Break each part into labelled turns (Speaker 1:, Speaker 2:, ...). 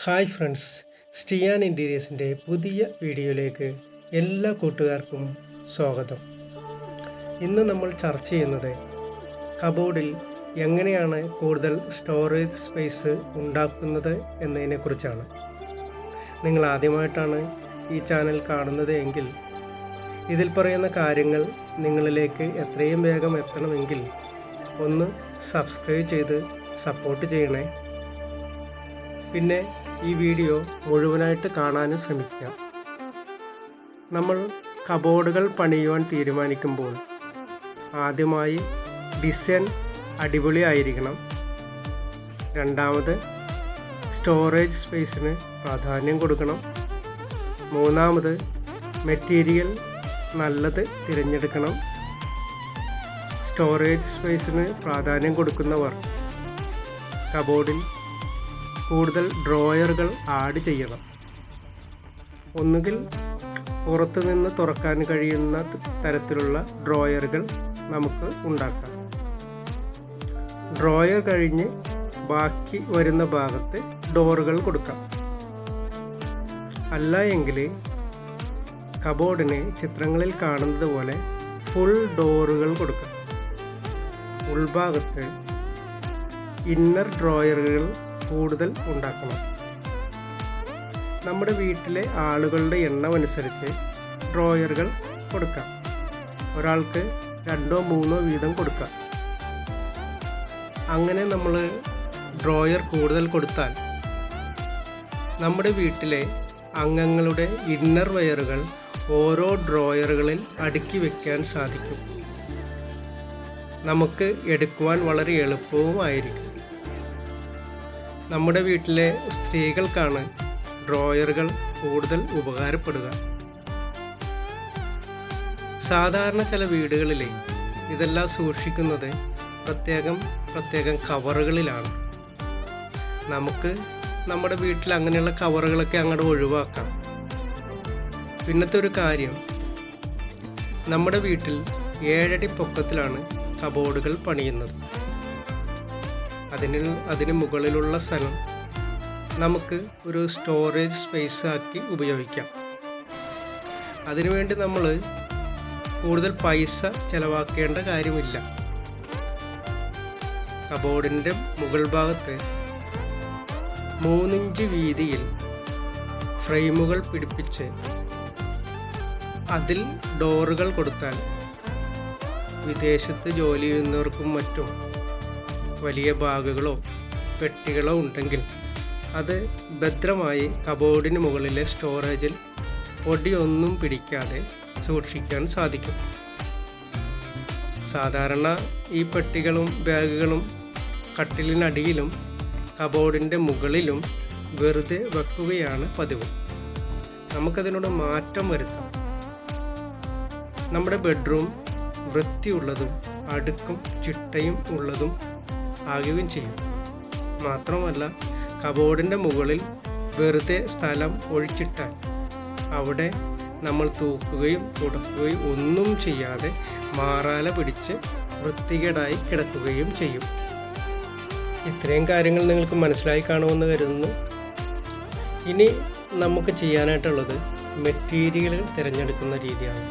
Speaker 1: Hi friends, സ്റ്റിയാൻ ഇൻറ്റീരിയേഴ്സിൻ്റെ പുതിയ വീഡിയോയിലേക്ക് എല്ലാ കൂട്ടുകാർക്കും സ്വാഗതം. ഇന്ന് നമ്മൾ ചർച്ച ചെയ്യുന്നത് കബോർഡിൽ എങ്ങനെയാണ് കൂടുതൽ സ്റ്റോറേജ് സ്പേസ് ഉണ്ടാക്കുന്നത് എന്നതിനെക്കുറിച്ചാണ്. നിങ്ങൾ ആദ്യമായിട്ടാണ് ഈ ചാനൽ കാണുന്നത് എങ്കിൽ ഇതിൽ പറയുന്ന കാര്യങ്ങൾ നിങ്ങളിലേക്ക് എത്രയും വേഗം എത്തണമെങ്കിൽ ഒന്ന് സബ്സ്ക്രൈബ് ചെയ്ത് സപ്പോർട്ട് ചെയ്യണേ. പിന്നെ ഈ വീഡിയോ മുഴുവനായിട്ട് കാണാനും ശ്രമിക്കുക. നമ്മൾ കബോർഡുകൾ പണിയുവാൻ തീരുമാനിക്കുമ്പോൾ ആദ്യമായി ഡിസൈൻ അടിപൊളിയായിരിക്കണം. രണ്ടാമത് സ്റ്റോറേജ് സ്പേസിന് പ്രാധാന്യം കൊടുക്കണം. മൂന്നാമത് മെറ്റീരിയൽ നല്ലത് തിരഞ്ഞെടുക്കണം. സ്റ്റോറേജ് സ്പേസിന് പ്രാധാന്യം കൊടുക്കുന്നവർ കബോർഡിൽ കൂടുതൽ ഡ്രോയറുകൾ ആഡ് ചെയ്യണം. ഒന്നുകിൽ പുറത്തു നിന്ന് തുറക്കാൻ കഴിയുന്ന തരത്തിലുള്ള ഡ്രോയറുകൾ നമുക്ക് ഉണ്ടാക്കാം. ഡ്രോയർ കഴിഞ്ഞ് ബാക്കി വരുന്ന ഭാഗത്ത് ഡോറുകൾ കൊടുക്കാം. അല്ല എങ്കിൽ കബോർഡിന് ചിത്രങ്ങളിൽ കാണുന്നത് പോലെ ഫുൾ ഡോറുകൾ കൊടുക്കാം. ഉൾഭാഗത്ത് ഇന്നർ ഡ്രോയറുകൾ കൂടുതൽ ഉണ്ടാക്കണം. നമ്മുടെ വീട്ടിലെ ആളുകളുടെ എണ്ണം അനുസരിച്ച് ഡ്രോയറുകൾ കൊടുക്കാം. ഒരാൾക്ക് 2 or 3 വീതം കൊടുക്കാം. അങ്ങനെ നമ്മൾ ഡ്രോയർ കൂടുതൽ കൊടുത്താൽ നമ്മുടെ വീട്ടിലെ അംഗങ്ങളുടെ ഇന്നർ വെയറുകൾ ഓരോ ഡ്രോയറുകളിൽ അടുക്കി വയ്ക്കാൻ സാധിക്കും. നമുക്ക് എടുക്കുവാൻ വളരെ എളുപ്പവുമായിരിക്കും. നമ്മുടെ വീട്ടിലെ സ്ത്രീകൾക്കാണ് ഡ്രോയറുകൾ കൂടുതൽ ഉപകാരപ്പെടുക. സാധാരണ ചില വീടുകളിൽ ഇതെല്ലാം സൂക്ഷിക്കുന്നത് പ്രത്യേകം കവറുകളിലാണ്. നമുക്ക് നമ്മുടെ വീട്ടിൽ അങ്ങനെയുള്ള കവറുകളൊക്കെ അങ്ങോട്ട് ഒഴിവാക്കാം. പിന്നത്തെ ഒരു കാര്യം, നമ്മുടെ വീട്ടിൽ 7 അടി പൊക്കത്തിലാണ് കബോർഡുകൾ പണിയുന്നത്. അതിന് മുകളിലുള്ള സ്ഥലം നമുക്ക് ഒരു സ്റ്റോറേജ് സ്പേസ് ആക്കി ഉപയോഗിക്കാം. അതിനുവേണ്ടി നമ്മൾ കൂടുതൽ പൈസ ചിലവാക്കേണ്ട കാര്യമില്ല. കബോർഡിൻ്റെ മുകൾ ഭാഗത്ത് 3 ഇഞ്ച് വീതിയിൽ ഫ്രെയിമുകൾ പിടിപ്പിച്ച് അതിൽ ഡോറുകൾ കൊടുത്താൽ വിദേശത്ത് ജോലി ചെയ്യുന്നവർക്കും മറ്റും വലിയ ബാഗുകളോ പെട്ടികളോ ഉണ്ടെങ്കിൽ അത് ഭദ്രമായി കബോർഡിന് മുകളിലെ സ്റ്റോറേജിൽ പൊടിയൊന്നും പിടിക്കാതെ സൂക്ഷിക്കാൻ സാധിക്കും. സാധാരണ ഈ പെട്ടികളും ബാഗുകളും കട്ടിലിനടിയിലും കബോർഡിൻ്റെ മുകളിലും വെറുതെ വെക്കുകയാണ് പതിവ്. നമുക്കതിനോട് മാറ്റം വരുത്താം. നമ്മുടെ ബെഡ്റൂം വൃത്തിയുള്ളതും അടുക്കും ചിട്ടയും ഉള്ളതും ആകുകയും ചെയ്യും. മാത്രമല്ല, കബോർഡിൻ്റെ മുകളിൽ വെറുതെ സ്ഥലം ഒഴിച്ചിട്ടാൽ അവിടെ നമ്മൾ തൂക്കുകയും തുടക്കുകയും ഒന്നും ചെയ്യാതെ മാറാല പിടിച്ച് വൃത്തികേടായി കിടക്കുകയും ചെയ്യും. ഇത്രയും കാര്യങ്ങൾ നിങ്ങൾക്ക് മനസ്സിലായി കാണുമെന്ന് കരുതുന്നു. ഇനി നമുക്ക് ചെയ്യാനായിട്ടുള്ളത് മെറ്റീരിയലുകൾ തിരഞ്ഞെടുക്കുന്ന രീതിയാണ്.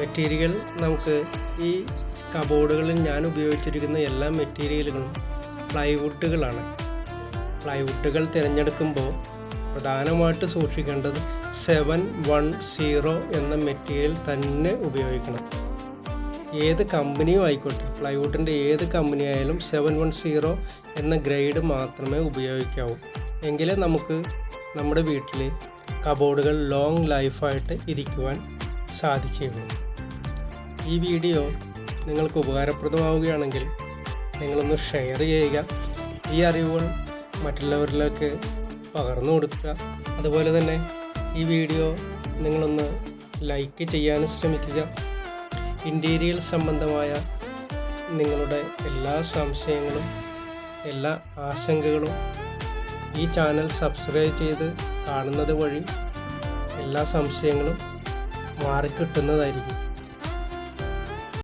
Speaker 1: മെറ്റീരിയൽ നമുക്ക് ഈ കബോർഡുകളിൽ ഞാൻ ഉപയോഗിച്ചിരിക്കുന്ന എല്ലാ മെറ്റീരിയലുകളും പ്ലൈവുഡുകളാണ്. പ്ലൈവുഡുകൾ തിരഞ്ഞെടുക്കുമ്പോൾ പ്രധാനമായിട്ട് സൂക്ഷിക്കേണ്ടത് 710 എന്ന മെറ്റീരിയൽ തന്നെ ഉപയോഗിക്കണം. ഏത് കമ്പനിയും ആയിക്കോട്ടെ, പ്ലൈവുഡിൻ്റെ ഏത് കമ്പനി ആയാലും 710 എന്ന ഗ്രേഡ് മാത്രമേ ഉപയോഗിക്കാവൂ. എങ്കിലേ നമുക്ക് നമ്മുടെ വീട്ടിൽ കബോർഡുകൾ ലോങ് ലൈഫായിട്ട് ഇരിക്കുവാൻ സാധിക്കുകയുള്ളൂ. ഈ വീഡിയോ നിങ്ങൾക്ക് ഉപകാരപ്രദമാവുകയാണെങ്കിൽ നിങ്ങളൊന്ന് ഷെയർ ചെയ്യുക. ഈ അറിവുകൾ മറ്റുള്ളവരിലേക്ക് പകർന്നു കൊടുക്കുക. അതുപോലെ തന്നെ ഈ വീഡിയോ നിങ്ങളൊന്ന് ലൈക്ക് ചെയ്യാനും ശ്രമിക്കുക. ഇൻറ്റീരിയൽ സംബന്ധമായ നിങ്ങളുടെ എല്ലാ സംശയങ്ങളും എല്ലാ ആശങ്കകളും ഈ ചാനൽ സബ്സ്ക്രൈബ് ചെയ്ത് കാണുന്നത് വഴി എല്ലാ സംശയങ്ങളും മാറിക്കിട്ടുന്നതായിരിക്കും.